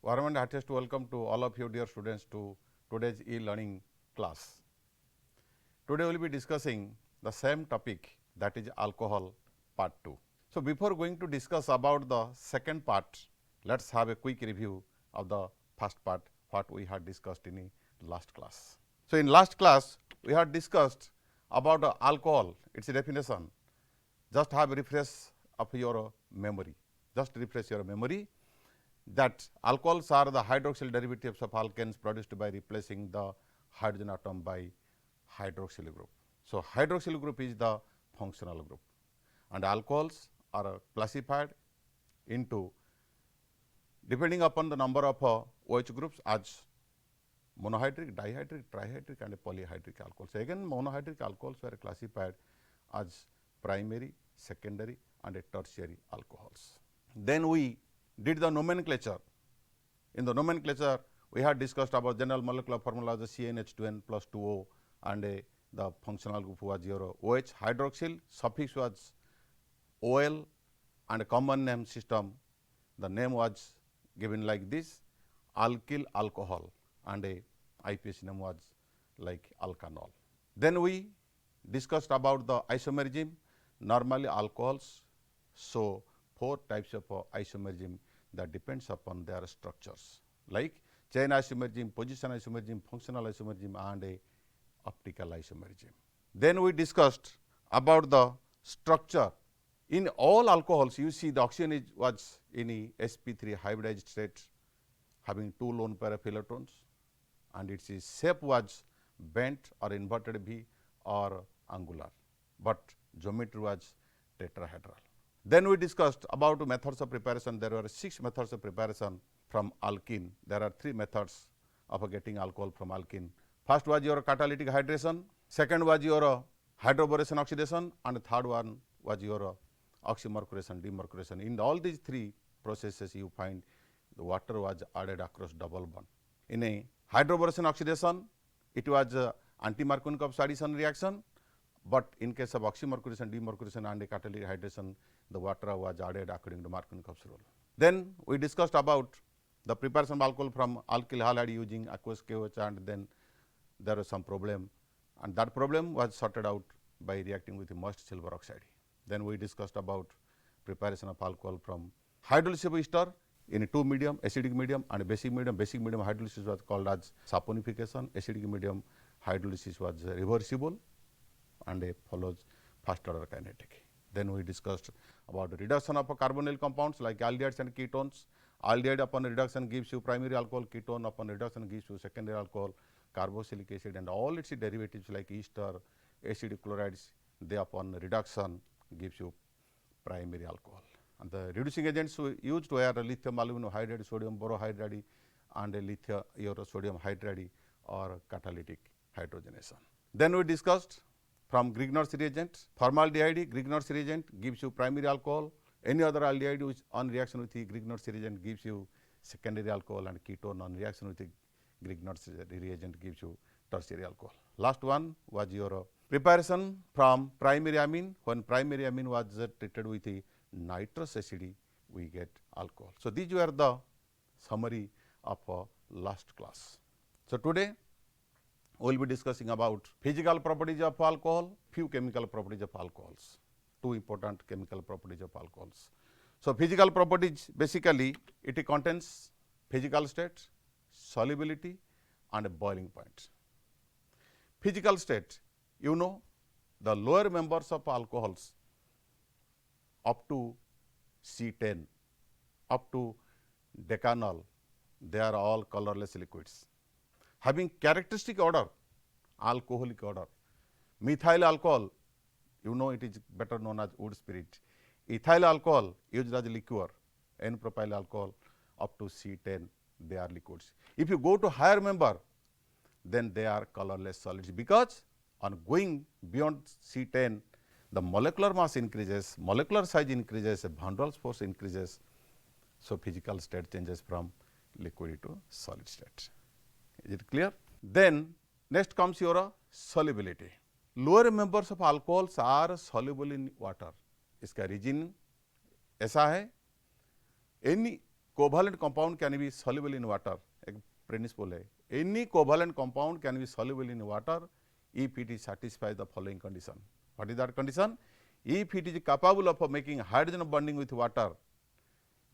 Warm and heartiest welcome to all of you dear students to today's e-learning class. Today we will be discussing the same topic, that is alcohol part 2. So before going to discuss about the second part, let's have a quick review of the first part what we had discussed in the last class. So in last class we had discussed about alcohol, its definition. Just have a refresh of your memory. Just refresh your memory that alcohols are the hydroxyl derivatives of alkanes produced by replacing the hydrogen atom by hydroxyl group. So hydroxyl group is the functional group, and alcohols are classified into depending upon the number of OH groups as monohydric, dihydric, trihydric and polyhydric alcohols. Again, monohydric alcohols were classified as primary, secondary and tertiary alcohols. Then we did the nomenclature. In the nomenclature, we had discussed about general molecular formula as CnH2n plus 2O, and the functional group was your OH. Hydroxyl suffix was OL, and a common name system, the name was given like this, alkyl alcohol, and a IPS name was like alkanol. Then we discussed about the isomerism. Normally alcohols show 4 types of isomerism that depends upon their structures, like chain isomerism, position isomerism, functional isomerism and a optical isomerism. Then we discussed about the structure. In all alcohols, you see the oxygen was in a sp3 hybridized state having 2 lone pair of electrons, and its shape was bent or inverted V or angular, but geometry was tetrahedral. Then we discussed about methods of preparation. There were 6 methods of preparation from alkene. There are 3 methods of getting alcohol from alkene. First was your catalytic hydration, second was your hydroboration oxidation, and third one was your oxymercuration, demercuration. In all these 3 processes, you find the water was added across double bond. In a hydroboration oxidation, it was anti-Markovnikov addition reaction, but in case of oxymercuration, demercuration and catalytic hydration, the water was added according to Markovnikov's rule. Then we discussed about the preparation of alcohol from alkyl halide using aqueous KOH, and then there was some problem, and that problem was sorted out by reacting with moist silver oxide. Then we discussed about preparation of alcohol from hydrolysis ester in 2 medium, acidic medium and basic medium. Basic medium hydrolysis was called as saponification. Acidic medium hydrolysis was reversible and follows first order kinetic. Then we discussed about the reduction of carbonyl compounds like aldehydes and ketones. Aldehyde upon reduction gives you primary alcohol, ketone upon reduction gives you secondary alcohol, carboxylic acid and all its derivatives like ester, acidic chlorides, they upon reduction gives you primary alcohol. And the reducing agents used were lithium aluminum hydride, sodium borohydride and lithium sodium hydride or catalytic hydrogenation. Then we discussed from Grignard's reagent, formaldehyde, Grignard's reagent gives you primary alcohol. Any other aldehyde which on reaction with the Grignard's reagent gives you secondary alcohol, and ketone on reaction with the Grignard's reagent gives you tertiary alcohol. Last one was your preparation from primary amine. When primary amine was treated with the nitrous acid, we get alcohol. So these were the summary of last class. So today we will be discussing about physical properties of alcohol, few chemical properties of alcohols, 2 important chemical properties of alcohols. So physical properties, basically it contains physical state, solubility and boiling point. Physical state, you know, the lower members of alcohols up to C10, up to decanol, they are all colorless liquids having characteristic odor, alcoholic odor. Methyl alcohol, you know, it is better known as wood spirit. Ethyl alcohol used as liquor, N-propyl alcohol up to C10, they are liquids. If you go to higher member, then they are colorless solids, because on going beyond C10, the molecular mass increases, molecular size increases, van der Waals force increases. So physical state changes from liquid to solid state. Is it clear? Then next comes your solubility. Lower members of alcohols are soluble in water. इसका reason ऐसा है, any covalent compound can be soluble in water, एक principal है. Any covalent compound can be soluble in water if it is satisfies the following condition. What is that condition? If it is capable of making hydrogen bonding with water,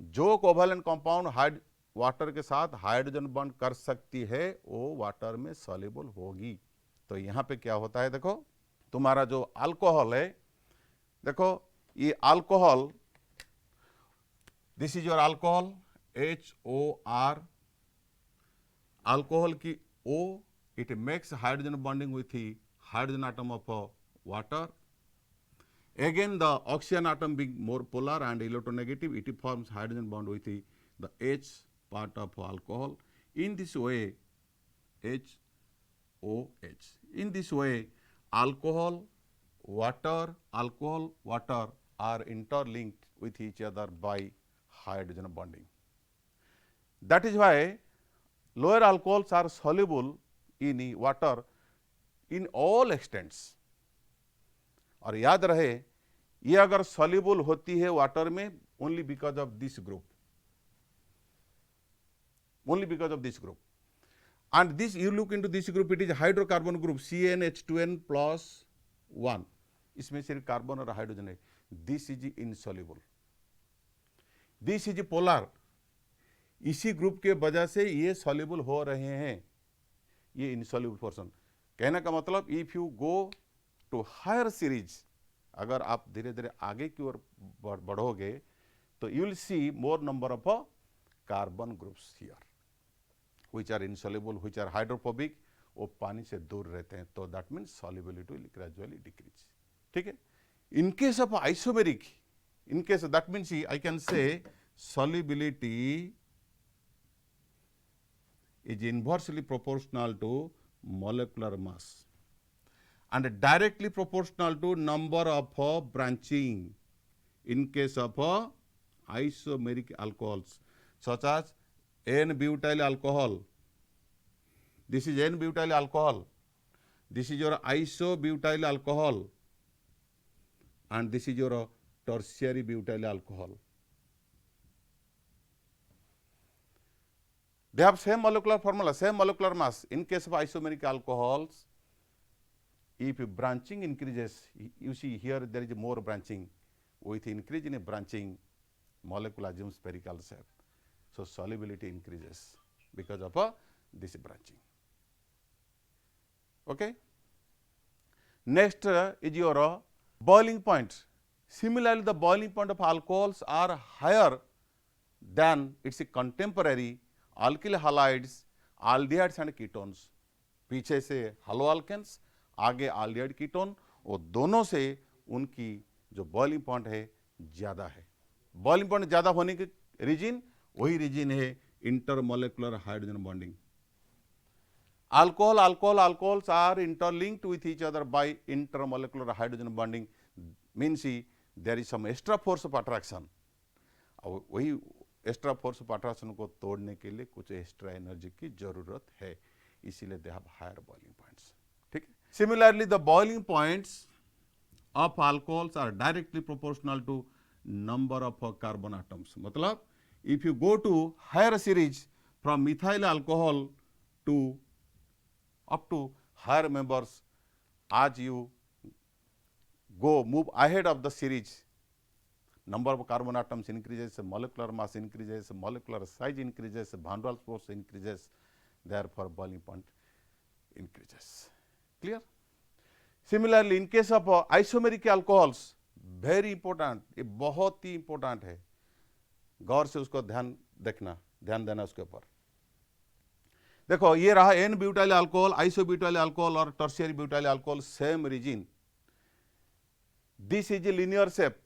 जो covalent compound water के साथ hydrogen bond कर सकती है वो water में soluble होगी. तो यहाँ पे क्या होता है, देखो तुम्हारा जो अल्कोहल है, देखो ये alcohol, this is your alcohol HOR, alcohol की O, it makes hydrogen bonding with the hydrogen atom of water. Again the oxygen atom being more polar and electronegative, it forms hydrogen bond with the H part of alcohol. In this way, HOH. In this way, alcohol, water are interlinked with each other by hydrogen bonding. That is why lower alcohols are soluble in water in all extents. और याद रहे ये अगर soluble होती है water में only because of this group, only because of this group. And this, you look into this group, it is hydrocarbon group CnH2n plus 1. इसमें सिर्फ कार्बन और हाइड्रोजन है. This is insoluble, this is polar. इसी group के वजह से ये soluble हो रहे हैं, ये इनसॉल्युबल पोर्शन. कहने का मतलब if you go to higher series, अगर आप धीरे धीरे आगे की ओर बढ़ोगे तो you will see more number of carbon groups here which are insoluble, which are hydrophobic, वो पानी से दूर रहते हैं. तो that means solubility will gradually decrease. ठीक है. In case of isomeric, in case of that means I can say solubility is inversely proportional to molecular mass and directly proportional to number of branching. In case of isomeric alcohols such as N-butyl alcohol, this is N-butyl alcohol, this is your isobutyl alcohol, and this is your tertiary butyl alcohol. They have same molecular formula, same molecular mass. In case of isomeric alcohols, if branching increases, you see here there is more branching. With increase in branching, molecule assumes spherical shape. So solubility increases because of this branching. Okay. Next is your boiling point. Similarly, the boiling point of alcohols are higher than its contemporary alkyl halides, aldehydes and ketones. पीछे से haloalkanes, आगे aldehyde ketone, वो दोनों से उनकी जो boiling point है ज़्यादा है. boiling point ज़्यादा होने के रीजन, वही रीजन है intermolecular hydrogen bonding. alcohols are interlinked with each other by intermolecular hydrogen bonding. Means there is some extra force of attraction. और वही एक्स्ट्रा फोर्स ऑफ अट्रैक्शन को तोड़ने के लिए कुछ एक्स्ट्रा एनर्जी की जरूरत है, इसीलिए they have higher boiling points. ठीक है. Similarly the boiling points of alcohols are directly proportional to number of carbon atoms. मतलब if you go to higher series from methyl alcohol to up to higher members, as you move ahead of the series, number of carbon atoms increases, molecular mass increases, molecular size increases, van der Waals force increases, therefore boiling point increases. Clear? Similarly, in case of isomeric alcohols, very important, ये बहुत ही important है, गौर से उसको ध्यान देना उसके ऊपर. देखो ये रहा N butyl alcohol, isobutyl alcohol और tertiary butyl alcohol, same reason. This is a linear shape,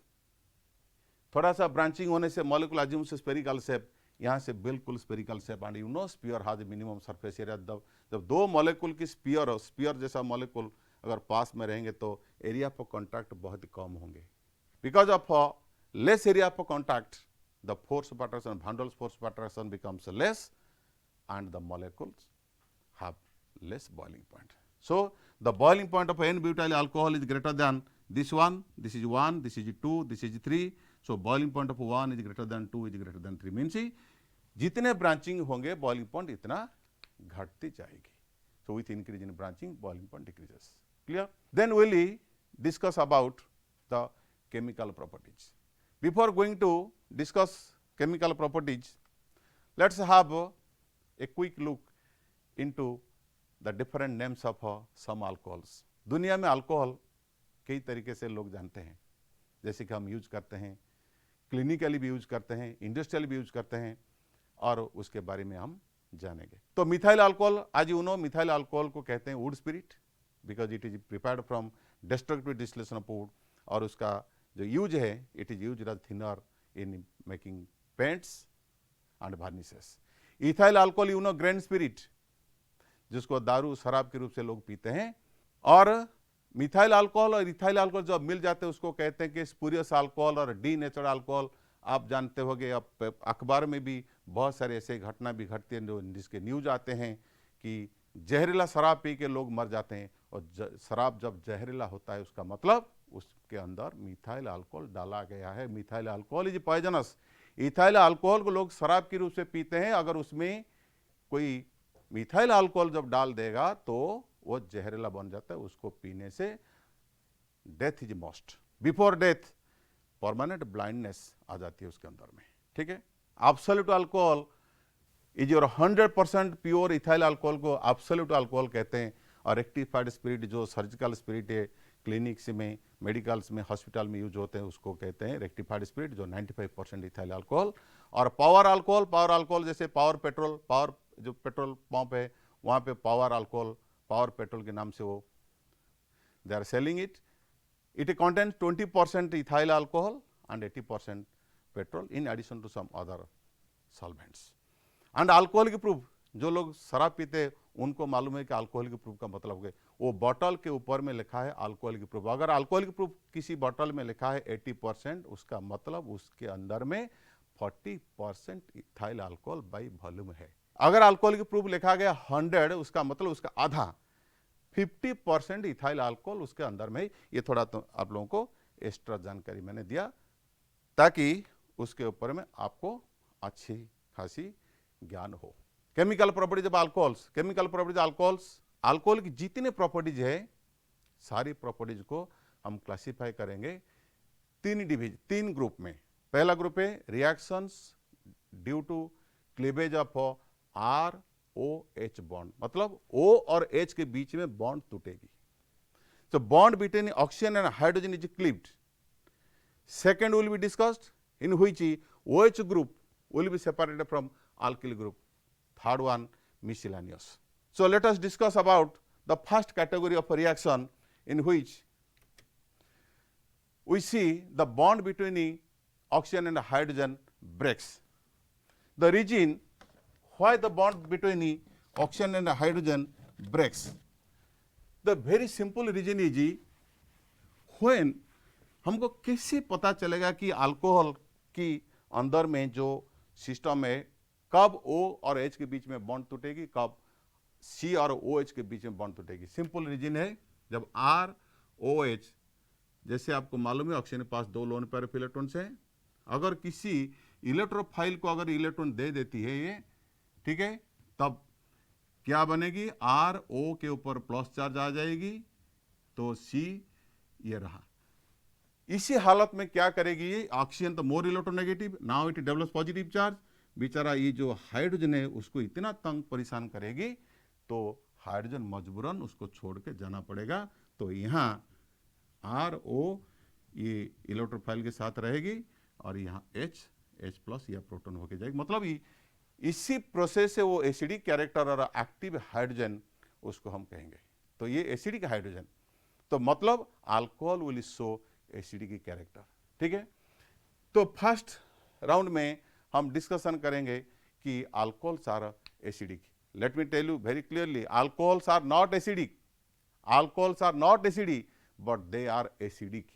थोड़ा सा ब्रांचिंग होने से मॉलिक्यूल अज्यूम से स्पेरिकल शेप, यहाँ से बिल्कुल spherical shape. And you know sphere has minimum surface area. जब दो मॉलिक्यूल की स्पीयर जैसा मॉलिक्यूल अगर पास में रहेंगे तो एरिया फॉर कॉन्टैक्ट बहुत ही कम होंगे. Because of less area for contact, the force of attraction, van der Waals force of attraction becomes less and the molecules have less boiling point. So the boiling point of N-butyl alcohol is greater than this one, this is 2, this is 3. So boiling point of 1 is greater than 2 is greater than 3. Means जितने branching होंगे boiling point इतना घटती जाएगी. So with increase in branching, boiling point decreases. Clear? Then we will discuss about the chemical properties. Before going to discuss chemical properties, let's have a quick look into the different names of some alcohols. दुनिया में alcohol कई तरीके से लोग जानते हैं, जैसे कि हम यूज करते हैं, क्लिनिकली भी यूज करते हैं, इंडस्ट्रियल भी यूज करते हैं, और उसके बारे में हम जानेंगे. तो मिथाइल अल्कोहल, आज यू नो, मिथाइल अल्कोहल को कहते हैं wood spirit, because it is prepared from destructive distillation of wood, और उसका जो यूज है it is use as thinner in making paints and varnishes. Ethyl alcohol you know, grain spirit, जिसको दारू शराब के रूप से लोग पीते हैं. और मिथाइल अल्कोहल और इथाइल अल्कोहल जब मिल जाते हैं उसको कहते हैं कि स्पूरियस अल्कोहल और डी नेचुरल अल्कोहल. आप जानते होंगे, अब अखबार में भी बहुत सारे ऐसे घटना भी घटते हैं जो जिसके न्यूज आते हैं कि जहरीला शराब पी के लोग मर जाते हैं. और शराब जब जहरीला होता है उसका मतलब उसके अंदर मिथाइल अल्कोहल डाला गया है. Methyl alcohol is poisonous. Ethyl alcohol को लोग शराब के रूप से पीते हैं, अगर उसमें कोई मिथाइल अल्कोहल जब डाल देगा तो वो जहरीला बन जाता है. उसको पीने से death is must. Before death permanent blindness आ जाती है उसके अंदर में. ठीक है. Absolute alcohol is your 100% pure ethyl alcohol को एब्सोल्यूट अल्कोहल कहते हैं. और रेक्टिफाइड स्पिरिट जो सर्जिकल स्पिरिट है, क्लिनिक्स में, मेडिकल्स में, हॉस्पिटल में यूज होते हैं, उसको कहते हैं रेक्टिफाइड स्पिरिट, जो 95% इथाइल अल्कोहल. और पावर अल्कोहल जैसे पावर पेट्रोल, पावर जो पेट्रोल पंप है वहाँ पे पावर अल्कोहल, पावर पेट्रोल के नाम से वो they are selling it. It contains 20% ethyl alcohol and 80% petrol in addition to some other solvents. And alcoholic proof, जो लोग शराब पीते हैं उनको मालूम है कि अल्कोहलिक प्रूफ का मतलब है वो बॉटल के ऊपर में लिखा है अल्कोहलिक प्रूफ. अगर अल्कोहलिक प्रूफ किसी बॉटल में लिखा है 80%, उसका मतलब उसके अंदर में 40% इथाइल अल्कोहल बाई वॉल्यूम है. अगर अल्कोहलिक प्रूफ लिखा गया 100, उसका मतलब उसका आधा 50% इथाइल अल्कोहल उसके अंदर में. ये थोड़ा तो आप लोगों को एक्स्ट्रा जानकारी मैंने दिया ताकि उसके ऊपर में आपको अच्छी खासी ज्ञान हो. Chemical properties of alcohols. Chemical properties alcohol की जितने प्रॉपर्टीज है सारी प्रॉपर्टीज को हम क्लासिफाई करेंगे तीन ग्रुप में. पहला ग्रुप है reactions due to cleavage of ROH bond, मतलब O और H के बीच में बॉन्ड टूटेगी. So bond between oxygen and hydrogen is cleaved. Second will be discussed, in which OH group will be separated from alkyl group. Third one, miscellaneous. So let us discuss about the first category of reaction, in which we see the bond between oxygen and hydrogen breaks. The reason why the bond between oxygen and hydrogen breaks, the very simple reason is when हमको कैसे पता चलेगा कि alcohol की अंदर में जो system है कब O और H के बीच में बॉन्ड टूटेगी, कब C और OH के बीच में बॉन्ड टूटेगी. सिंपल रीजन है, जब ROH, जैसे आपको मालूम है ऑक्सीजन के पास 2 लोन पेयर ऑफ इलेक्ट्रॉन्स हैं, अगर किसी इलेक्ट्रोफाइल को अगर इलेक्ट्रॉन दे देती है ये, ठीक है, तब क्या बनेगी, RO के ऊपर प्लस चार्ज आ जाएगी, तो C ये रहा. इसी हालत में क्या करेगी ये ऑक्सीजन, तो more electronegative, now it develops positive charge. बेचारा ये जो हाइड्रोजन है उसको इतना तंग परेशान करेगी तो हाइड्रोजन मजबूरन उसको छोड़ के जाना पड़ेगा. तो यहाँ RO ये इलेक्ट्रोफाइल के साथ रहेगी और यहाँ H प्लस यह प्रोटॉन होके जाएगी. मतलब इसी प्रोसेस से वो एसिडिक कैरेक्टर और एक्टिव हाइड्रोजन उसको हम कहेंगे. तो ये एसिडिक हाइड्रोजन, तो मतलब alcohol will show acidic character. ठीक है. तो फर्स्ट राउंड में हम डिस्कशन करेंगे कि alcohols are acidic. Let me tell you very clearly, alcohols are not acidic. Alcohols are not acidic but they are acidic.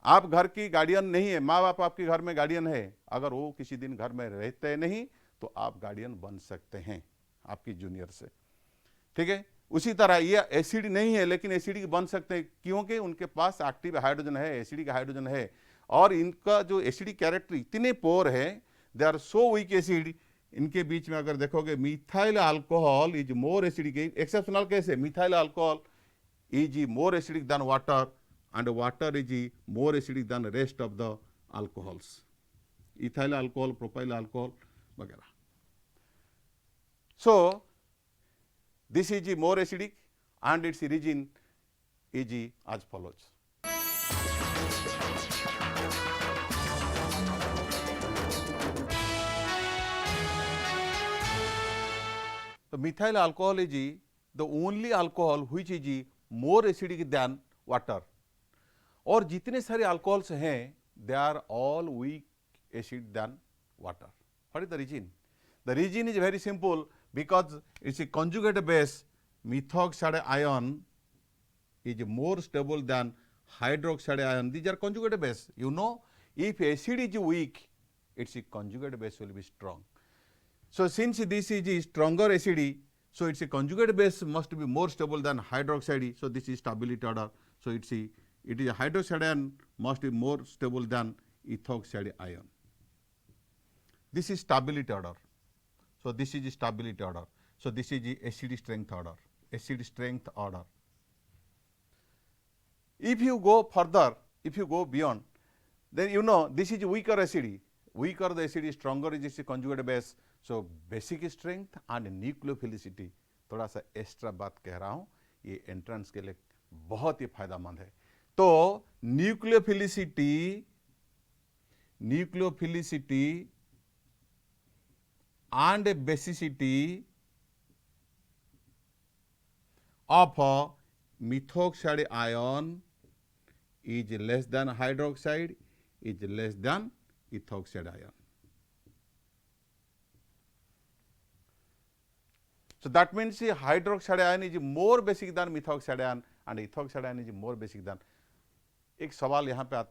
आप घर की गार्डियन नहीं है, माँ बाप आपके घर में गार्डियन है, अगर वो किसी दिन घर में रहते नहीं तो आप गार्डियन बन सकते हैं आपकी जूनियर से. ठीक है. उसी तरह ये एसिड नहीं है लेकिन एसिडिक बन सकते हैं, क्योंकि उनके पास एक्टिव हाइड्रोजन है, एसिडिक हाइड्रोजन है, और इनका जो एसिडिक कैरेक्टर इतने पोर है, they are so weak acid इनके बीच में अगर देखोगे methyl alcohol is more acidic, exceptional case है, methyl alcohol is more acidic than water and water is more acidic than rest of the alcohols, ethyl alcohol, propyl alcohol वगैरह. So this is more acidic and its origin is as follows. The methyl alcohol is the only alcohol which is more acidic than water. और जितने सारे alcohols हैं they are all weak acid than water. What is the reason? The reason is very simple, because it's a conjugate base methoxide ion is more stable than hydroxide ion. These are conjugate base. You know, if acid is weak, its conjugate base will be strong. So since this is a stronger acid, so its conjugate base must be more stable than hydroxide. So this is stability order. So it is a hydroxide ion must be more stable than ethoxide ion. This is stability order. So this is stability order. So this is acid strength order. Acid strength order. If you go further, if you go beyond, then you know this is weaker acid. Weaker the acid, stronger is its conjugate base. So basic strength and nucleophilicity, थोड़ा सा extra बात कह रहा हूँ, ये entrance के लिए बहुत ही फायदेमंद है. तो nucleophilicity and basicity of methoxide ion is less than hydroxide, is less than ethoxide ion. So that means hydroxide ion is more basic than methoxide ion and ethoxide ion is more basic than. एक सवाल यहाँ पे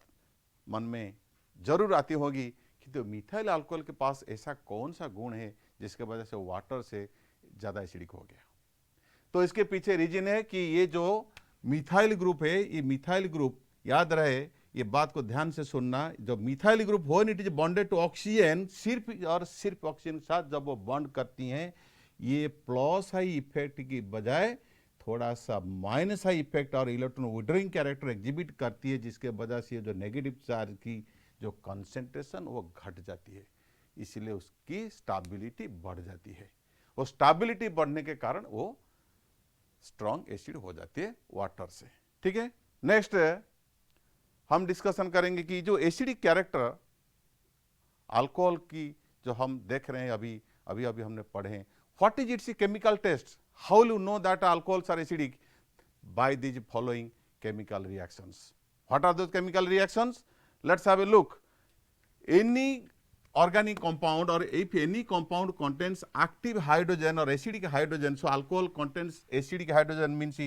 मन में जरूर आती होगी कि तो मिथाइल अल्कोहल के पास ऐसा कौन सा गुण है जिसके वजह से वाटर से ज़्यादा एसिडिक हो गया. तो इसके पीछे रीजन है कि ये जो मिथाइल ग्रुप है, ये मिथाइल ग्रुप, याद रहे ये बात को ध्यान से सुनना, जब मिथाइल ग्रुप हो it is bonded to oxygen, सिर्फ और सिर्फ ऑक्सीजन के साथ जब वो बॉन्ड करती हैं, ये प्लस हाई इफेक्ट की बजाय थोड़ा सा माइनस हाई इफेक्ट और इलेक्ट्रॉन विड्रॉइंग कैरेक्टर एग्जिबिट करती है, जिसके वजह से जो नेगेटिव चार्ज की जो कंसेंट्रेशन वो घट जाती है, इसलिए उसकी स्टेबिलिटी बढ़ जाती है. वो स्टेबिलिटी बढ़ने के कारण वो स्ट्रॉन्ग एसिड हो जाती है वाटर से. ठीक है, नेक्स्ट हम डिस्कशन करेंगे कि जो एसिडिक कैरेक्टर अल्कोहल की जो हम देख रहे हैं अभी हमने पढ़े हैं, what is its chemical test, how will you know that alcohols are acidic? By these following chemical reactions. What are those chemical reactions? Let's have a look. Any organic compound or if any compound contains active hydrogen or acidic hydrogen, so alcohol contains acidic hydrogen means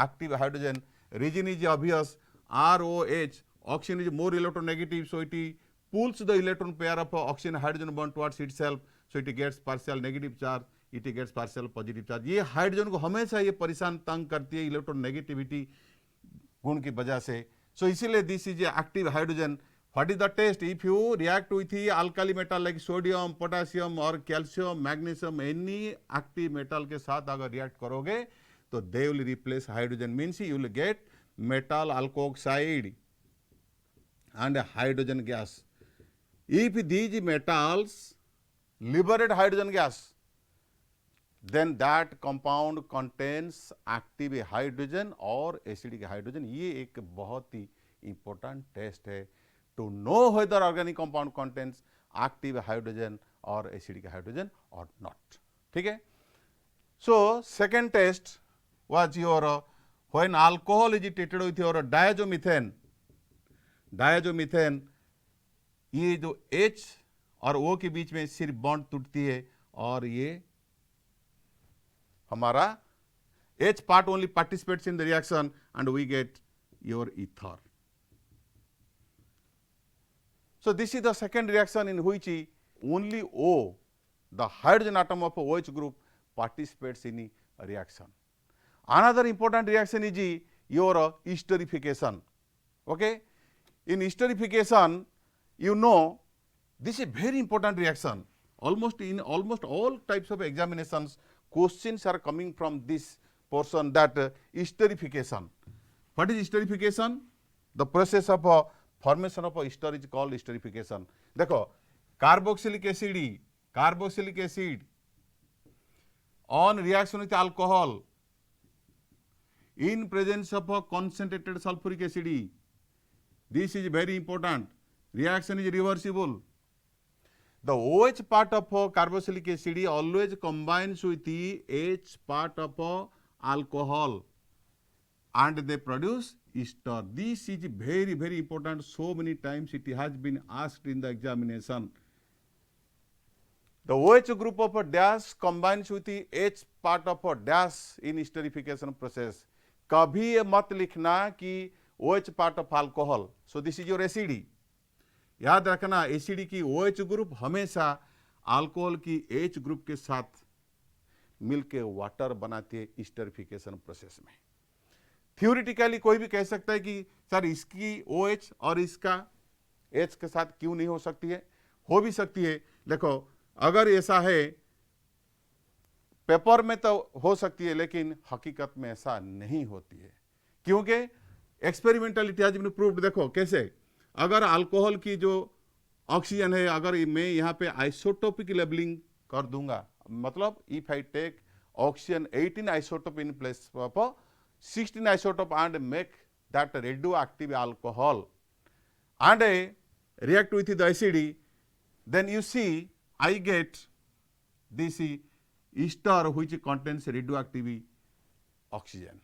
active hydrogen. Reason is obvious, ROH, oxygen is more electronegative, so it pulls the electron pair of oxygen hydrogen bond towards itself, so it gets partial negative charge, it gets partial positive charge. ये hydrogen को हमेशा ये परेशान तंग करती है electron negativity गुण की वजह से. So इसीलिए this is active hydrogen. What is the test? If you react with the alkali metal like sodium, potassium or calcium, magnesium, any active metal के साथ अगर react करोगे तो they will replace hydrogen, means you will get metal alkoxide and hydrogen gas. If these metals liberate hydrogen gas, then that compound contains active hydrogen or acidic hydrogen. ये एक बहुत ही important test है to know whether organic compound contains active hydrogen or acidic hydrogen or not. ठीक है? So second test was your when alcohol is treated with your diazomethane. Diazomethane, ये जो H और O के बीच में सिर्फ बॉन्ड टूटती है और ये हमारा H part only participates in the reaction and we get your ether. So this is the second reaction in which only O, the hydrogen atom of OH group, participates in a reaction. Another important reaction is your esterification. Okay? In esterification, you know, this is a very important reaction. Almost in almost all types of examinations, questions are coming from this portion, that esterification. What is esterification? The process of formation of a ester is called esterification. देखो carboxylic acid on reaction with alcohol in presence of a concentrated sulfuric acid. This is very important. Reaction is reversible. The OH part of carboxylic acid always combines with the H part of alcohol and they produce ester. This is very, very important. So many times it has been asked in the examination. The OH group of a dash combines with the H part of a dash in esterification process. कभी ये मत लिखना कि OH part of alcohol. So this is your acid. याद रखना acid की OH group हमेशा alcohol की H ग्रुप के साथ मिलके वाटर बनाती है एस्टरिफिकेशन प्रोसेस में. थ्योरेटिकली कोई भी कह सकता है कि सर इसकी OH और इसका H के साथ क्यों नहीं हो सकती है? हो भी सकती है. देखो अगर ऐसा है पेपर में तो हो सकती है, लेकिन हकीकत में ऐसा नहीं होती है क्योंकि experimental it has been proved. देखो कैसे, अगर अल्कोहल की जो ऑक्सीजन है, अगर मैं यहाँ पे आइसोटोपिक लेबलिंग कर दूंगा, मतलब if I take oxygen 18 isotope in place of 16 isotope and make that radioactive alcohol and react with the acid, then you see I get this ester which contains radioactive oxygen.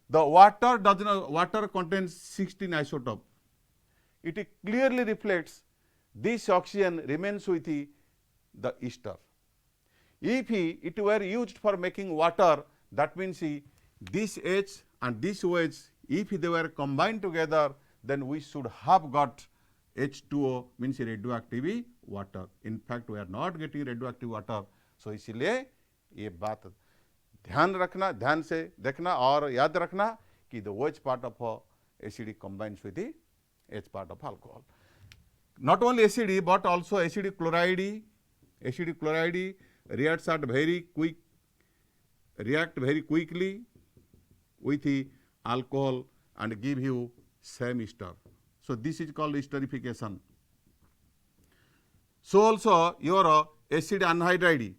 The water contains 16 isotope. It clearly reflects this oxygen remains with the ester. If it were used for making water, that means this H and this OH, if they were combined together, then we should have got H2O, means radioactive water. In fact, we are not getting radioactive water. So इसलिए ये बात ध्यान रखना, ध्यान से देखना और याद रखना कि the OH part of acid combines with the H part of alcohol. Not only acid but also acid chloride. Acid chloride reacts very quickly with the alcohol and give you same ester. So this is called esterification. So also your acid anhydride,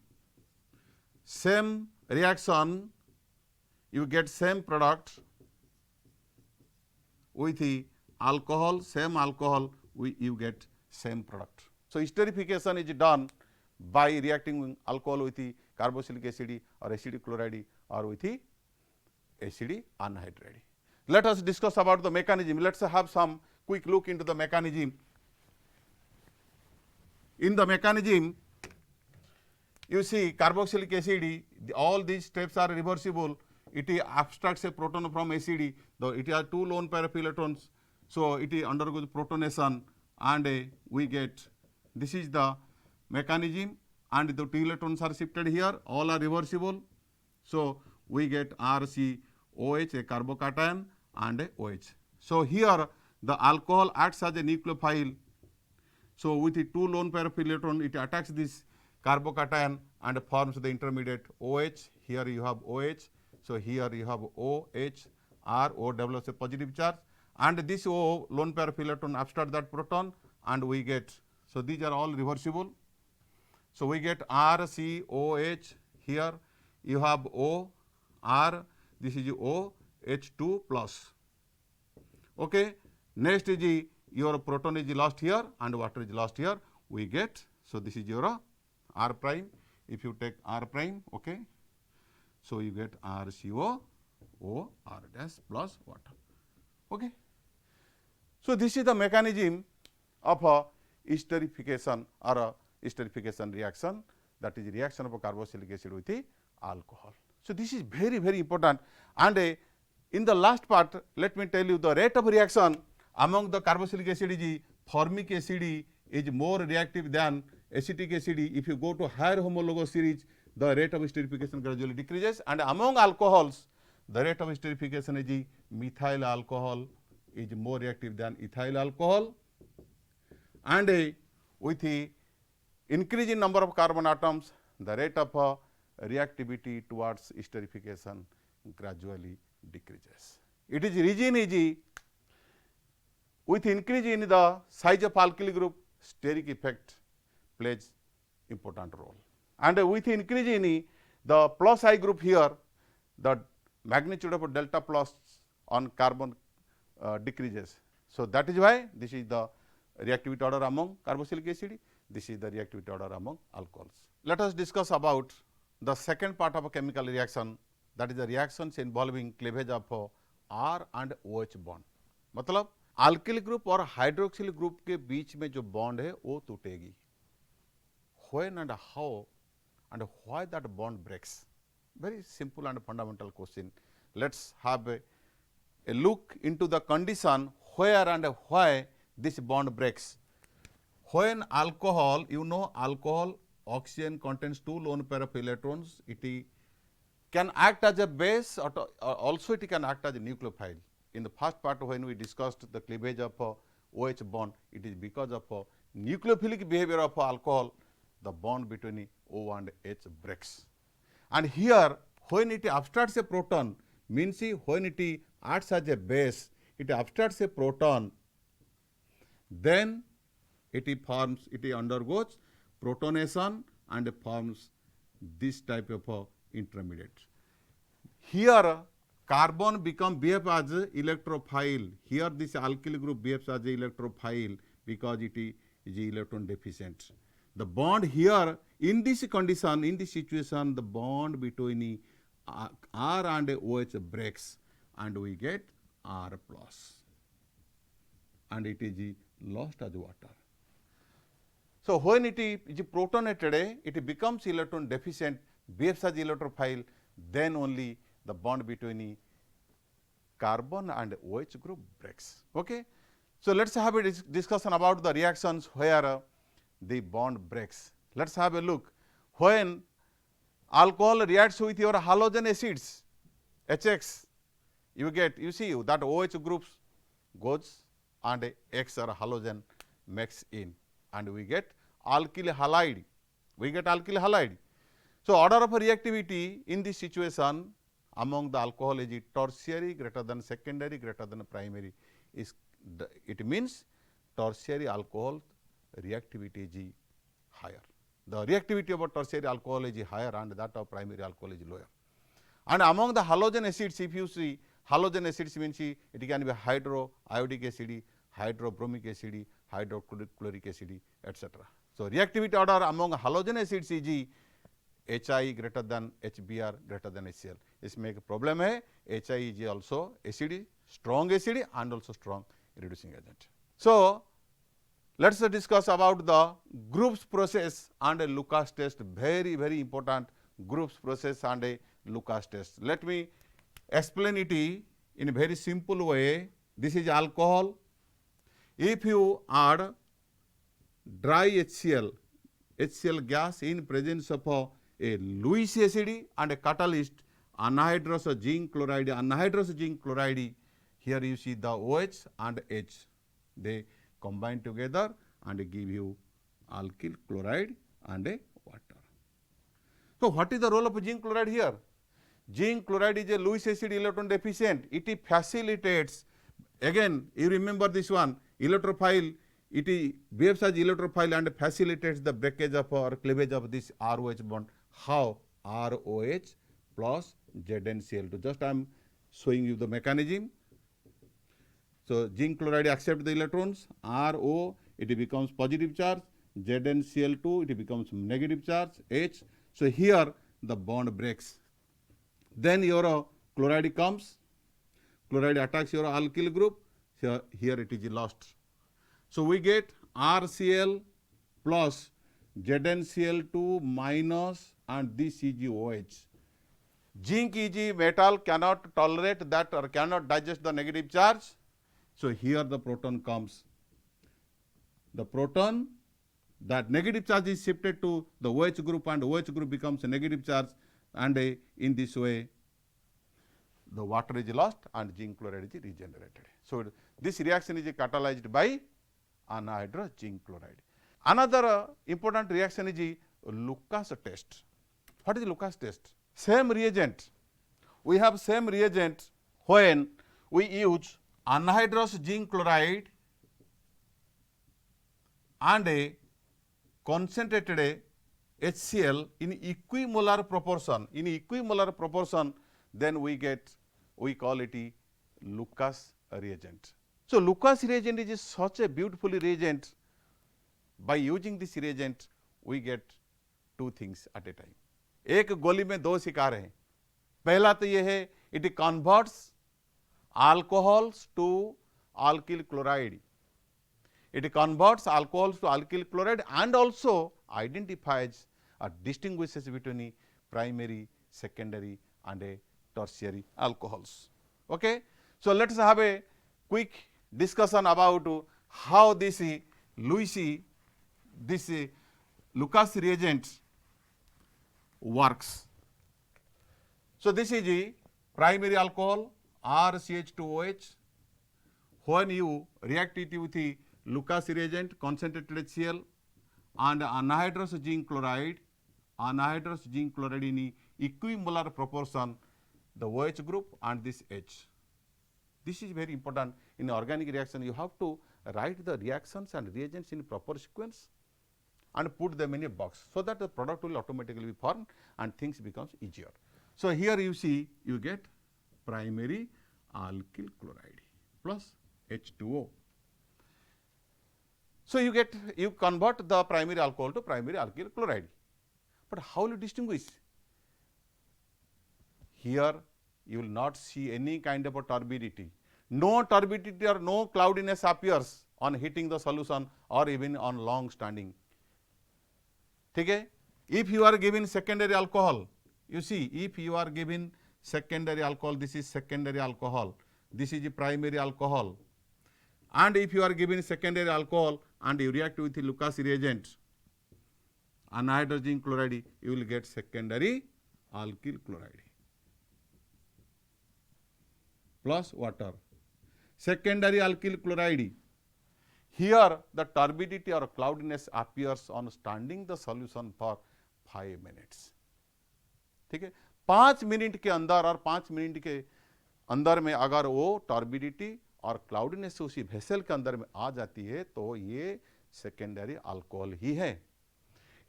same reaction, you get same product with the alcohol, same alcohol, you get same product. So esterification is done by reacting alcohol with the carboxylic acid or acid chloride or with the acid anhydride. Let us discuss about the mechanism. Let's have some quick look into the mechanism. In the mechanism, you see carboxylic acid, all these steps are reversible. It abstracts a proton from acid, though it has two lone pair of electrons. So it undergoes protonation and we get, this is the mechanism, and the two electrons are shifted here, all are reversible. So we get RCOH, a carbocation, and a OH. So here the alcohol acts as a nucleophile. So with the two lone pair of electron, it attacks this carbocation and forms the intermediate OH. Here you have OH. So here you have OH, R, O develops a positive charge, and this O lone pair of electron abstract that proton, and we get, so these are all reversible. So we get RCOH. Here you have O, R, this is O, H2 plus. Okay. Next is your proton is lost here and water is lost here. We get, so this is your R prime. If you take R prime, okay, so you get RCO, O, R dash plus water. Okay. So this is the mechanism of a esterification or a esterification reaction, that is reaction of a carboxylic acid with the alcohol. So this is very, very important. And in the last part, let me tell you the rate of reaction among the carboxylic acid is formic acid is more reactive than acetic acid. If you go to higher homologous series, the rate of esterification gradually decreases, and among alcohols, the rate of esterification is methyl alcohol is more reactive than ethyl alcohol, and with the increase in number of carbon atoms, the rate of reactivity towards esterification gradually decreases. It is reason is with increase in the size of alkyl group, steric effect plays important role. And with increase in the plus I group here, the magnitude of delta plus on carbon decreases. So, that is why this is the reactivity order among carboxylic acid, this is the reactivity order among alcohols. Let us discuss about the second part of a chemical reaction, that is the reactions involving cleavage of R and OH bond. मतलब alkyl group और hydroxyl group के बीच में जो bond है वो टूटेगी. When and how and why that bond breaks? Very simple and fundamental question. Let's have a look into the condition where and why this bond breaks. When alcohol, you know alcohol, oxygen contains 2 lone pair of electrons, it can act as a base or also it can act as a nucleophile. In the first part when we discussed the cleavage of OH bond, it is because of nucleophilic behavior of alcohol, the bond between O and H breaks. And here when it abstracts a proton, means when it acts as a base, it abstracts a proton, then it undergoes protonation and forms this type of intermediate. Here carbon behave as electrophile. Here this alkyl group behaves as a electrophile because it is electron deficient. The bond here in this condition, in this situation, the bond between R and OH breaks and we get R plus and it is lost as water. So, when it is protonated, it becomes electron deficient, behaves as electrophile, then only the bond between carbon and OH group breaks. Okay? So, let us have a discussion about the reactions where the bond breaks. Let us have a look. When alcohol reacts with your halogen acids, HX, you see that OH groups goes and X or halogen makes in and we get alkyl halide. So, order of reactivity in this situation among the alcohol is tertiary greater than secondary greater than primary. It means tertiary alcohol reactivity is higher. The reactivity of tertiary alcohol is higher and that of primary alcohol is lower. And among the halogen acids, if you see halogen acids means it can be hydroiodic acid, hydrobromic acid, hydrochloric acid, etc. So, reactivity order among halogen acids is HI greater than HBr greater than HCl. इसमें एक problem है, HI is also acid, strong acid and also strong reducing agent. So, let us discuss about the groups process and a Lucas test, very important groups process and a Lucas test. Let me explain it in a very simple way. This is alcohol. If you add dry HCl gas in presence of a Lewis acid and a catalyst, anhydrous zinc chloride, here you see the OH and H, they combine together and give you alkyl chloride and a water. So, what is the role of zinc chloride here? Zinc chloride is a Lewis acid electron deficient. It facilitates, again you remember this one, electrophile, it behaves as electrophile and facilitates the breakage of or cleavage of this ROH bond. How? ROH plus ZnCl2. Just I am showing you the mechanism. So, zinc chloride accepts the electrons, RO it becomes positive charge, ZnCl2 it becomes negative charge, H. So, here the bond breaks. Then your chloride comes, chloride attacks your alkyl group, here it is lost. So, we get RCl plus ZnCl2 minus and this is OH. Zinc is metal, cannot tolerate that or cannot digest the negative charge. So, here the proton comes. The proton, that negative charge is shifted to the OH group and OH group becomes a negative charge and in this way the water is lost and zinc chloride is regenerated. So, this reaction is catalyzed by anhydrous zinc chloride. Another important reaction is the Lucas test. What is Lucas test? Same reagent. We have same reagent when we use anhydrous zinc chloride and a concentrated HCl in equimolar proportion. In equimolar proportion, then we call it a Lucas reagent. So Lucas reagent is such a beautiful reagent. By using this reagent, we get two things at a time. एक गोली में दो शिकार हैं. पहला तो ये है, it converts alcohols to alkyl chloride. It converts alcohols to alkyl chloride and also identifies or distinguishes between a primary, secondary and a tertiary alcohols. Okay. So let us have a quick discussion about how this Lucas reagent works. So this is a primary alcohol RCH2OH. When you react it with the Lucas reagent, concentrated HCl and anhydrous zinc chloride in equimolar proportion, the OH group and this H. This is very important in organic reaction. You have to write the reactions and reagents in proper sequence and put them in a box, so that the product will automatically be formed and things becomes easier. So here you see, you get primary alkyl chloride plus H2O. So you convert the primary alcohol to primary alkyl chloride. But how will you distinguish? Here you will not see any kind of a turbidity. No turbidity or no cloudiness appears on heating the solution or even on long standing. Okay? If you are given secondary alcohol, you see, if you are given secondary alcohol, this is secondary alcohol, this is the primary alcohol, and if you are given secondary alcohol and you react with the Lucas reagent, anhydrous zinc chloride, you will get secondary alkyl chloride plus water. Secondary alkyl chloride, here the turbidity or cloudiness appears on standing the solution for 5 minutes. ठीक है, 5 minute के अंदर और 5 minute के अंदर में अगर वो टर्बिडिटी और क्लाउडीनेस उसी वेसल के अंदर में आ जाती है तो ये सेकेंडरी अल्कोहल ही है.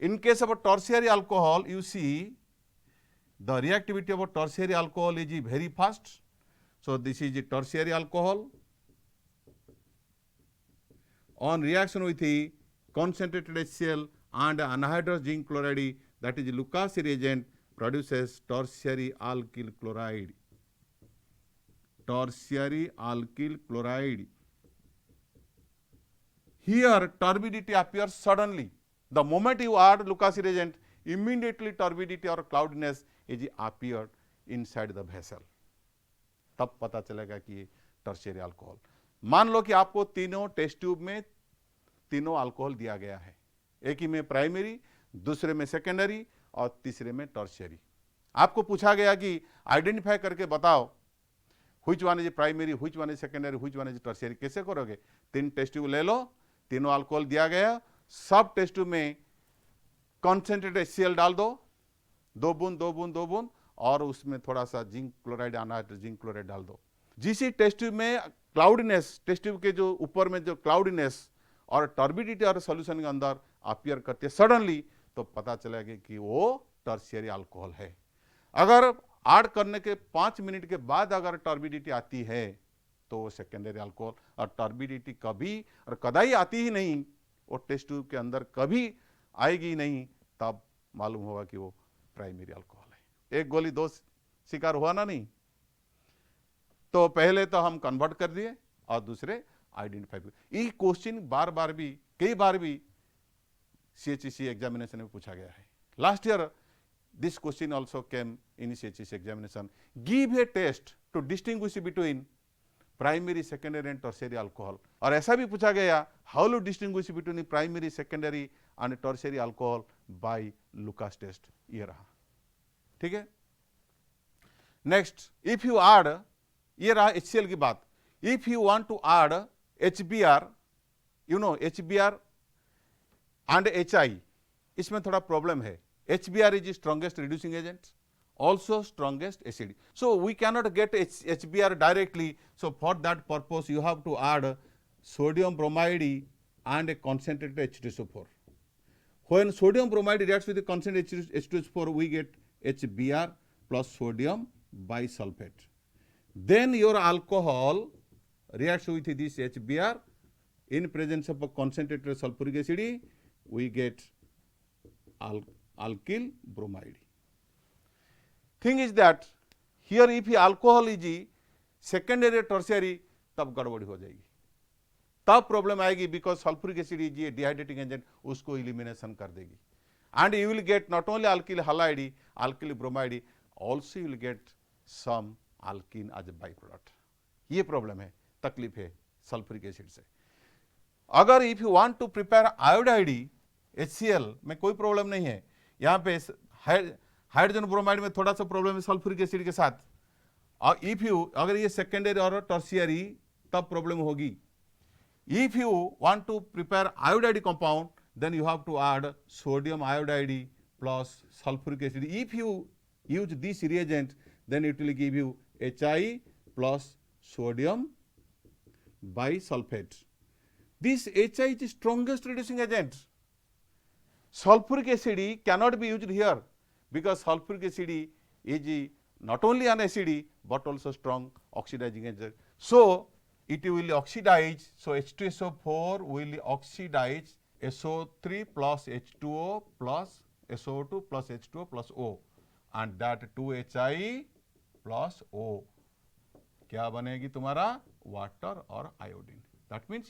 In case of a tertiary alcohol, you see the reactivity of a tertiary alcohol is very fast. So this is a tertiary alcohol. On reaction with the concentrated HCl and anhydrous zinc chloride, that is Lucas reagent, produces tertiary alkyl chloride. Tertiary alkyl chloride. Here turbidity appears suddenly. The moment you add Lucas reagent, immediately turbidity or cloudiness is appeared inside the vessel. तब पता चलेगा कि ये tertiary alcohol. मान लो कि आपको तीनों test tube में तीनों अल्कोहल दिया गया है, एक ही में प्राइमरी, दूसरे में सेकेंडरी और तीसरे में टर्शियरी. आपको पूछा गया कि आइडेंटिफाई करके बताओ which one is primary, which one is secondary, which one is tertiary. कैसे करोगे? 3 टेस्ट ट्यूब ले लो, तीनों अल्कोहल दिया गया, सब टेस्ट ट्यूब में कॉन्सेंट्रेटेड HCl डाल दो, 2 बूंद 2 बूंद 2 बूंद, और उसमें थोड़ा सा zinc chloride anhydrous zinc chloride डाल दो. जिस टेस्ट ट्यूब में क्लाउडीनेस, टेस्ट ट्यूब के जो ऊपर में जो क्लाउडीनेस और टर्बिडिटी और सॉल्यूशन के अंदर अपीयर करते सडनली, तो पता चलेगा कि वो टर्शियरी अल्कोहल है. अगर ऐड करने के 5 मिनट के बाद अगर टर्बिडिटी आती है तो वो सेकेंडरी अल्कोहल, और टर्बिडिटी कभी और कदाई आती ही नहीं, वो टेस्ट ट्यूब के अंदर कभी आएगी नहीं, तब मालूम होगा कि वो प्राइमरी अल्कोहल है. एक गोली 2 शिकार हुआ ना नहीं. तो पहले तो हम कन्वर्ट कर दिए और दूसरे आइडेंटिफाई. ये क्वेश्चन बार बार भी, कई बार भी CHEC एग्जामिनेशन में पूछा गया है. Last year this question also came in CHEC examination. Give a test to distinguish between primary, secondary and tertiary alcohol. और ऐसा भी पूछा गया, how to distinguish between primary, secondary and tertiary alcohol by Lucas test. ये रहा. ठीक है. Next, if you add, ये रहा HCl की बात. If you want to add HBr, you know HBr and HI, इसमें थोड़ा प्रॉब्लम है. HBr is the strongest reducing agent, also strongest acid. So we cannot get HBr directly. So for that purpose, you have to add sodium bromide and a concentrated H2SO4. When sodium bromide reacts with the concentrated H2SO4, we get HBr plus sodium bisulfate. Then your alcohol reacts with this HBr. In presence of a concentrated sulfuric acid, we get alkyl bromide. Thing is that here if alcohol is secondary or tertiary, तब गड़बड़ी हो जाएगी, तब problem आएगी, because sulphuric acid is a dehydrating agent, उसको elimination कर देगी. And you will get not only alkyl halide, alkyl bromide, also you will get some alkene as a by product. ये प्रॉब्लम है, तकलीफ है सल्फ्यूरिक एसिड से. अगर if you want to prepare iodide HCl में कोई प्रॉब्लम नहीं है. यहाँ पे हाइड्रोजन ब्रोमाइड में थोड़ा सा प्रॉब्लम है सल्फ्यूरिक एसिड के साथ. और इफ यू अगर ये सेकेंडरी और टर्शियरी, तब प्रॉब्लम होगी. If you want to prepare iodide compound, then you have to add sodium iodide plus sulfuric acid. If you use this reagent, then it will give you HI plus sodium bisulfate. This HI is the strongest reducing agent. Sulfuric acid cannot be used here, because sulfuric acid is not only an acid but also strong oxidizing agent. So it will oxidize. So H2SO4 will oxidize SO3 plus H2O plus SO2 plus H2O plus O, and that 2HI plus O क्या बनेगी तुम्हारा? Water और iodine. That means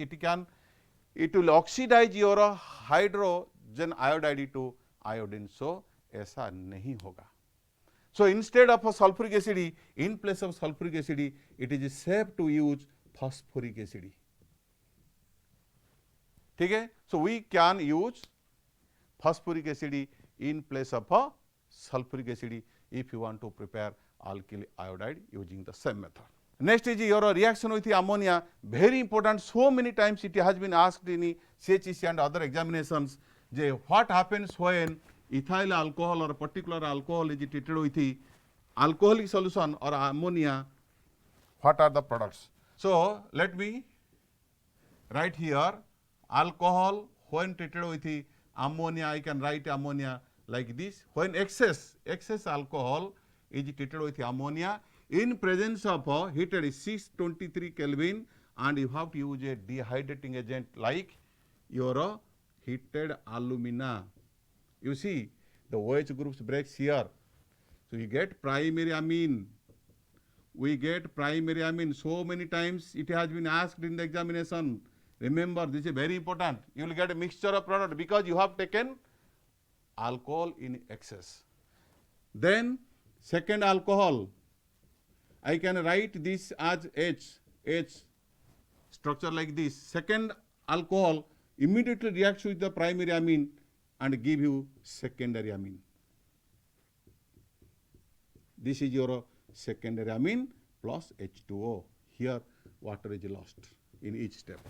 it will oxidize your hydrogen iodide to iodine. So ऐसा नहीं होगा. So instead of a sulfuric acid, in place of sulfuric acid, it is safe to use phosphoric acid. ठीक है. So we can use phosphoric acid in place of a sulfuric acid if you want to prepare alkyl iodide using the same method. Next is your reaction with ammonia. Very important. So many times it has been asked in CHEC and other examinations. What happens when ethyl alcohol or a particular alcohol is treated with alcoholic solution or ammonia? What are the products? So let me write here alcohol when treated with ammonia. I can write ammonia like this. When excess alcohol is treated with ammonia in presence of heated 623 Kelvin, and you have to use a dehydrating agent like your heated alumina. You see the OH groups breaks here. So you get primary amine. We get primary amine. So many times it has been asked in the examination. Remember, this is very important. You will get a mixture of product because you have taken alcohol in excess. Then second alcohol, I can write this as H structure like this. Second alcohol immediately reacts with the primary amine and give you secondary amine. This is your secondary amine plus H2O. Here water is lost in each step.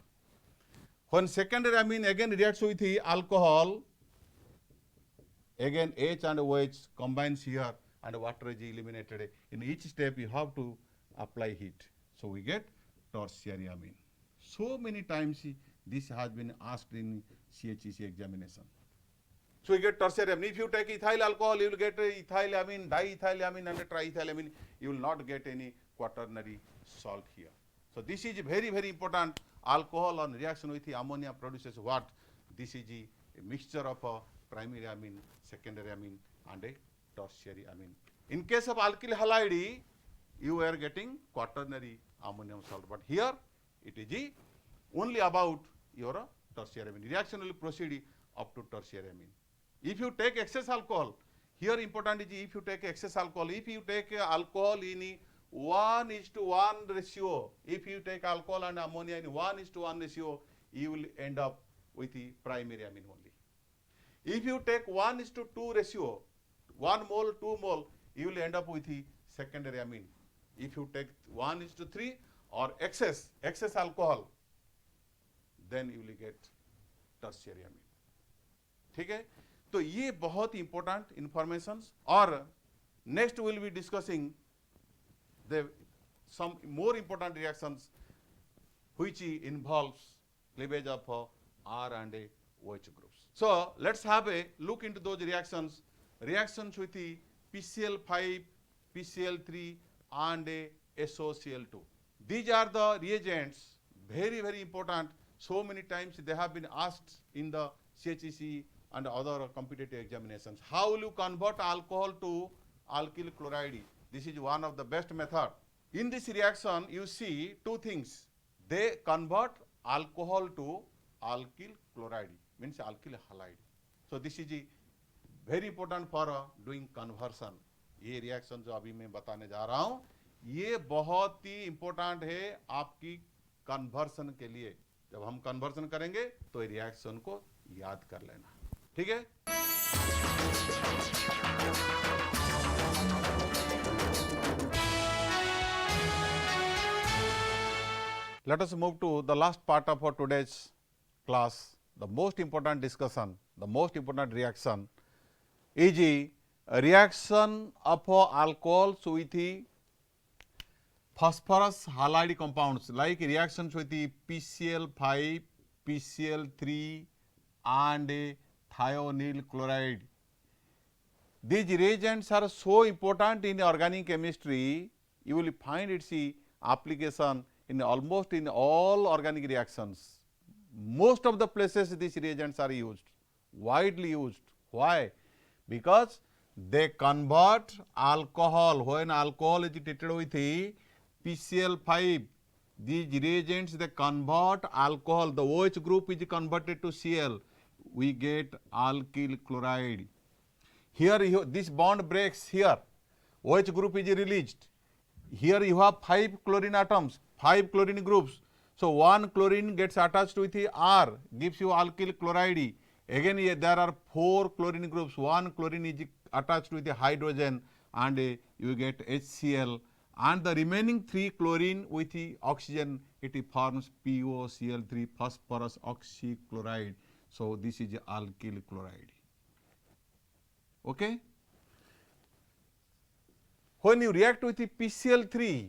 When secondary amine again reacts with the alcohol, again H and OH combines here and water is eliminated. In each step you have to apply heat. So we get tertiary amine. So many times this has been asked in CHEC examination. So you get tertiary amine. If you take ethyl alcohol, you will get ethyl amine, diethyl amine and triethyl amine. You will not get any quaternary salt here. So this is very, very important. Alcohol on reaction with the ammonia produces what? This is a mixture of a primary amine, secondary amine and a tertiary amine. In case of alkyl halide, you are getting quaternary ammonium salt, but here it is only about your tertiary amine. Reaction will proceed up to tertiary amine. If you take excess alcohol, here important is if you take excess alcohol, if you take alcohol in 1:1 ratio, if you take alcohol and ammonia in 1:1 ratio, you will end up with the primary amine only. If you take 1:2 ratio, 1 mole, 2 mole, you will end up with the secondary amine. If you take 1:3 or excess alcohol, then you will get tertiary amine. ठीक है। तो ये बहुत ही important information. और next will be discussing the some more important reactions which involves cleavage of R and OH groups. So let's have a look into those reactions. Reactions with the PCl5, PCl3 and SOCl2. These are the reagents, very important. So many times they have been asked in the CHEC and other competitive examinations. How will you convert alcohol to alkyl chloride? This is one of the best method. In this reaction, you see two things. They convert alcohol to alkyl chloride, means alkyl halide. So this is very important for doing conversion. ये reaction जो अभी मैं बताने जा रहा हूं, ये बहुत ही इंपॉर्टेंट है आपकी कन्वर्सन के लिए। जब हम कन्वर्सन करेंगे तो रिएक्शन को याद कर लेना, ठीक है। Let us move to the last part of our today's class. The most important discussion, the most important reaction is a reaction of alcohols with the phosphorus halide compounds, like reactions with the PCl5, PCl3 and thionyl chloride. These reagents are so important in organic chemistry, you will find its application in almost in all organic reactions. Most of the places these reagents are used, widely used. Why? Because they convert alcohol. When alcohol is treated with PCl5, these reagents they convert alcohol. The OH group is converted to Cl. We get alkyl chloride. Here this bond breaks here. OH group is released. Here you have 5 chlorine atoms, 5 chlorine groups. So one chlorine gets attached with the R, gives you alkyl chloride. Again there are 4 chlorine groups. One chlorine is attached with the hydrogen and you get HCl. And the remaining 3 chlorine with the oxygen, it forms POCl3, phosphorus oxychloride. So this is alkyl chloride. Okay. When you react with the PCl3,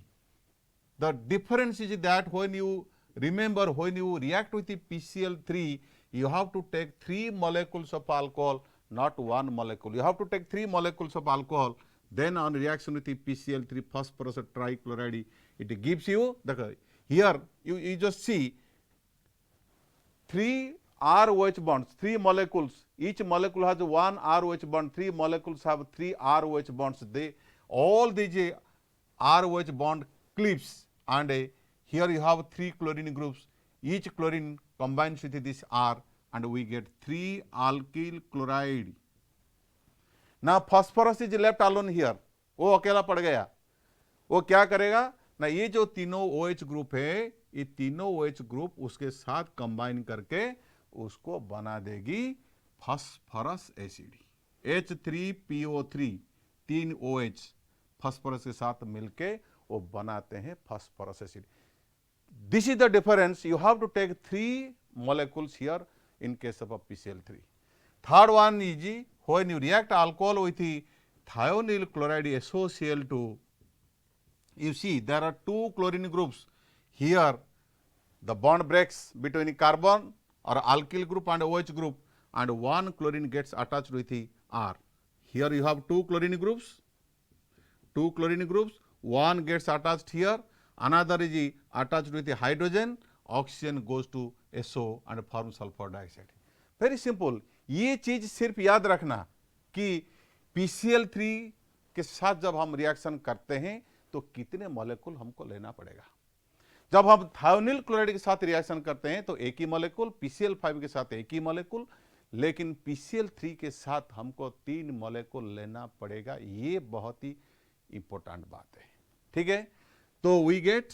the difference is that when you remember, when you react with the PCl3, you have to take 3 molecules of alcohol, not 1 molecule. You have to take 3 molecules of alcohol. Then on reaction with the PCl3 phosphorus trichloride, it gives you the, here you just see 3 ROH bonds, 3 molecules. Each molecule has 1 ROH bond. 3 molecules have 3 ROH bonds. They all these ROH bond cleaves, and here you have 3 chlorine groups. Each chlorine combines with this R, and we get 3 alkyl chloride. Now phosphorus is left alone here. वो अकेला पड़ गया. वो क्या करेगा ना, ये जो तीनों OH ग्रुप है, ये तीनों OH ग्रुप उसके साथ कंबाइन करके उसको बना देगी phosphorus acid. H3PO3 3 OH phosphorus के साथ मिलके वो बनाते हैं phosphorus acid. This is the difference. You have to take 3 molecules here in case of a PCl3. Third one is when you react alcohol with the thionyl chloride SOCl2, you see there are 2 chlorine groups. Here the bond breaks between carbon or alkyl group and OH group, and 1 chlorine gets attached with the R. Here you have 2 chlorine groups. 2 chlorine groups, 1 gets attached here, another is attached with the hydrogen, oxygen goes to SO and forms sulfur dioxide. Very simple. ये चीज सिर्फ याद रखना कि PCl3 के साथ जब हम रिएक्शन करते हैं तो कितने मॉलिक्यूल हमको लेना पड़ेगा. जब हम थायोनिल क्लोराइड के साथ रिएक्शन करते हैं तो एक ही मॉलिक्यूल, PCl5 के साथ एक ही मॉलिक्यूल, लेकिन PCl3 के साथ हमको 3 मॉलिक्यूल लेना पड़ेगा. ये बहुत ही इंपॉर्टेंट बात है, ठीक है. तो we get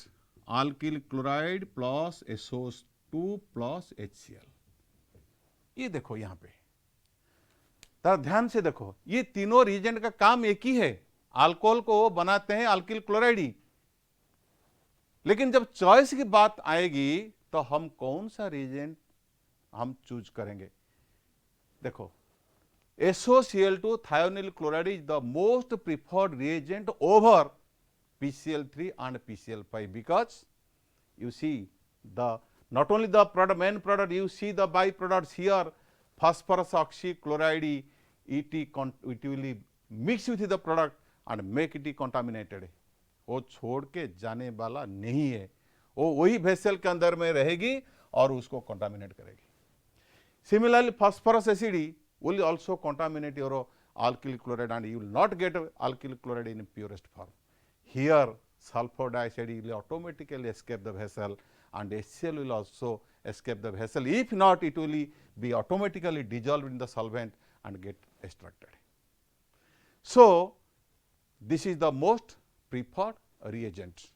alkyl chloride plus SO2 plus HCl. ये देखो यहां पे तार ध्यान से देखो, ये तीनों रिएजेंट का काम एक ही है. अल्कोहल को वो बनाते हैं alkyl chloride. लेकिन जब चॉइस की बात आएगी तो हम कौन सा रिएजेंट हम चूज करेंगे. देखो SOCl2 thionyl chloride is the most preferred reagent over PCl3 and PCl5, because you see the not only the product, main product, you see the byproducts here, phosphorus oxychloride, it will mix with the product and make it contaminated. वो छोड़ के जाने वाला नहीं है, वो वही vessel के अंदर में रहेगी और उसको contaminate करेगी. Similarly, phosphorus acid will also contaminate your alkyl chloride and you will not get alkyl chloride in purest form. Here sulfur dioxide will automatically escape the vessel and HCl will also escape the vessel. If not, it will be automatically dissolved in the solvent and get extracted. So, this is the most preferred reagent.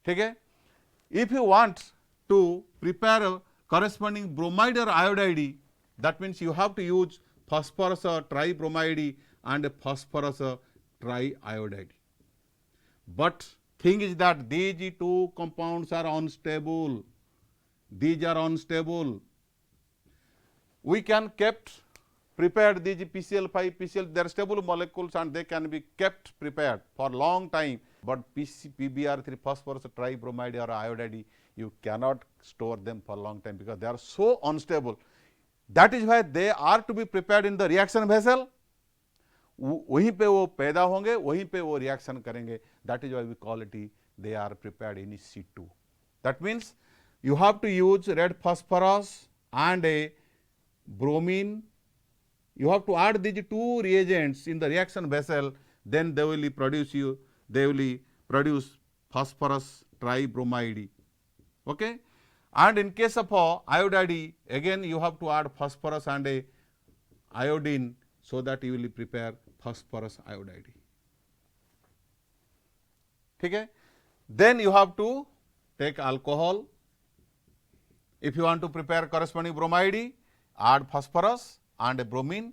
Okay? If you want to prepare a corresponding bromide or iodide, that means you have to use phosphorus or tribromide and phosphorus or triiodide. But thing is that these two compounds are unstable. These are unstable. We can prepared these PCl5, PCl, they are stable molecules and they can be kept prepared for long time. But PBr3, phosphorus, tribromide or iodide, you cannot store them for long time because they are so unstable. That is why they are to be prepared in the reaction vessel. वहीं पे वो पैदा होंगे, वहीं पे वो reaction करेंगे. That is why we call it they are prepared in situ. That means you have to use red phosphorus and a bromine. You have to add these two reagents in the reaction vessel, then they will produce phosphorus tribromide. Okay? And in case of iodide, again you have to add phosphorus and a iodine so that you will prepare phosphorus iodide. Okay? Then you have to take alcohol. If you want to prepare corresponding bromide, add phosphorus and a bromine.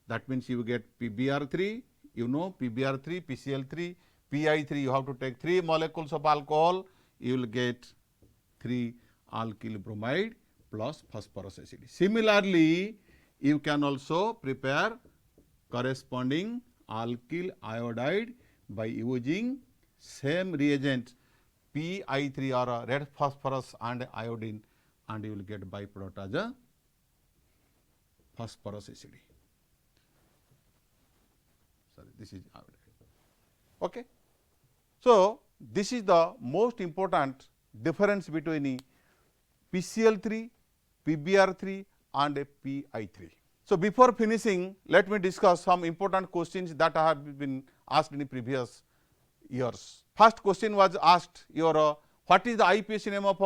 That means you get PBr3, you know PBr3, PCl3, Pi3, you have to take 3 molecules of alcohol, you will get 3 alkyl bromide plus phosphorus acid. Similarly, you can also prepare corresponding alkyl iodide by using same reagent Pi3 or red phosphorus and iodine, and you will get byproduct as a phosphorus acid. Sorry, this is iodide. Okay. So, this is the most important difference between PCl3, PBr3 and Pi3. So, before finishing, let me discuss some important questions that have been asked in the previous years. First question was asked, what is the IPS name of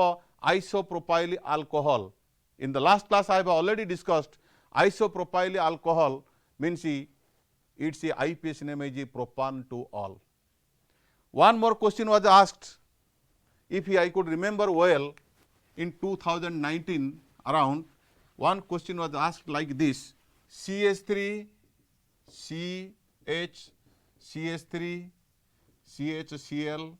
isopropyl alcohol? In the last class I have already discussed isopropyl alcohol means its IPS name is propan-2-ol. One more question was asked, if I could remember well, in 2019 around, one question was asked like this: CH3, CH, CH3, CHCl,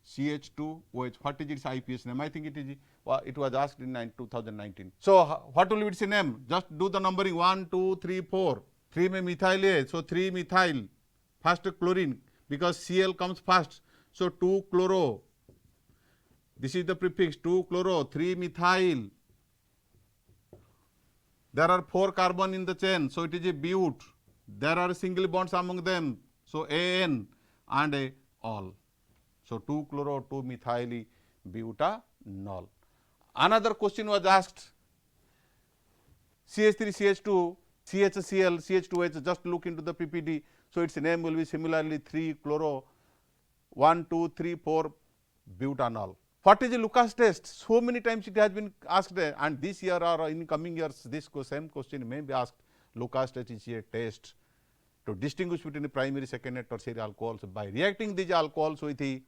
CH2, OH. What is its IPS name? I think it was asked in 2019. So, what will be its name? Just do the numbering 1, 2, 3, 4. 3 में methyl है, so 3 methyl. First chlorine, because Cl comes first. So, 2 chloro. This is the prefix 2 chloro, 3 methyl. There are 4 carbon in the chain, so it is a bute. There are single bonds among them, so AN and a ol. So, 2 chloro, 2 methyl butanol. Another question was asked, CH3, CH2, CHCl, CH2H, just look into the PPD. So, its name will be similarly 3 chloro, 1, 2, 3, 4 butanol. What is the Lucas test? So many times it has been asked, and this year or in coming years this same question may be asked. Lucas test is a test to distinguish between the primary, secondary, tertiary alcohols by reacting these alcohols with the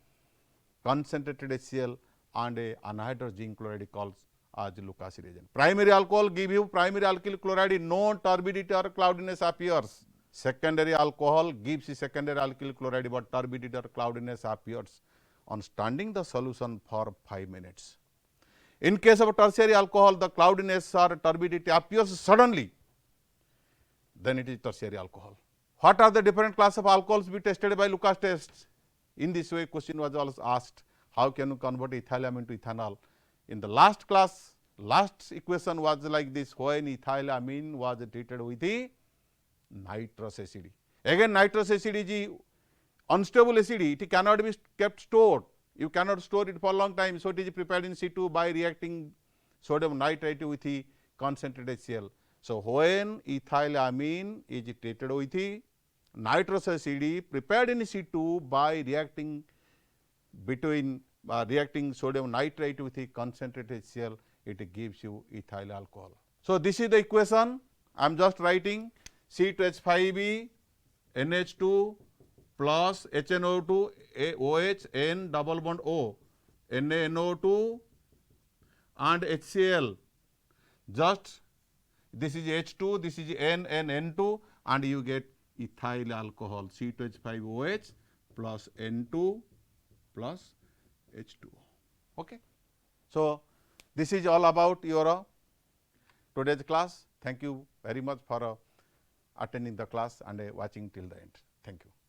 concentrated HCl and a anhydrous zinc chloride called as Lucas reagent. Primary alcohol give you primary alkyl chloride, no turbidity or cloudiness appears. Secondary alcohol gives you secondary alkyl chloride, but turbidity or cloudiness appears on standing the solution for 5 minutes. In case of tertiary alcohol, the cloudiness or turbidity appears suddenly. then it is tertiary alcohol. What are the different class of alcohols be tested by Lucas test? In this way question was also asked, how can you convert ethylamine into ethanol? In the last class, last equation was like this, when ethylamine was treated with the nitrous acid. Again nitrous acid is the unstable acid, it cannot be kept stored, you cannot store it for a long time, so it is prepared in situ by reacting sodium nitrate with the concentrated HCl. So when ethylamine is treated with the nitrous acid prepared in situ by reacting between reacting sodium nitrate with the concentrated HCl, it gives you ethyl alcohol. So this is the equation, I am just writing C2H5e NH2 plus HNO2 OH N double bond O NaNO2 and HCl, just this is H2, this is N and N2, and you get ethyl alcohol C2H5OH plus N2 plus H2O. Okay. So this is all about your today's class. Thank you very much for attending the class and watching till the end. Thank you.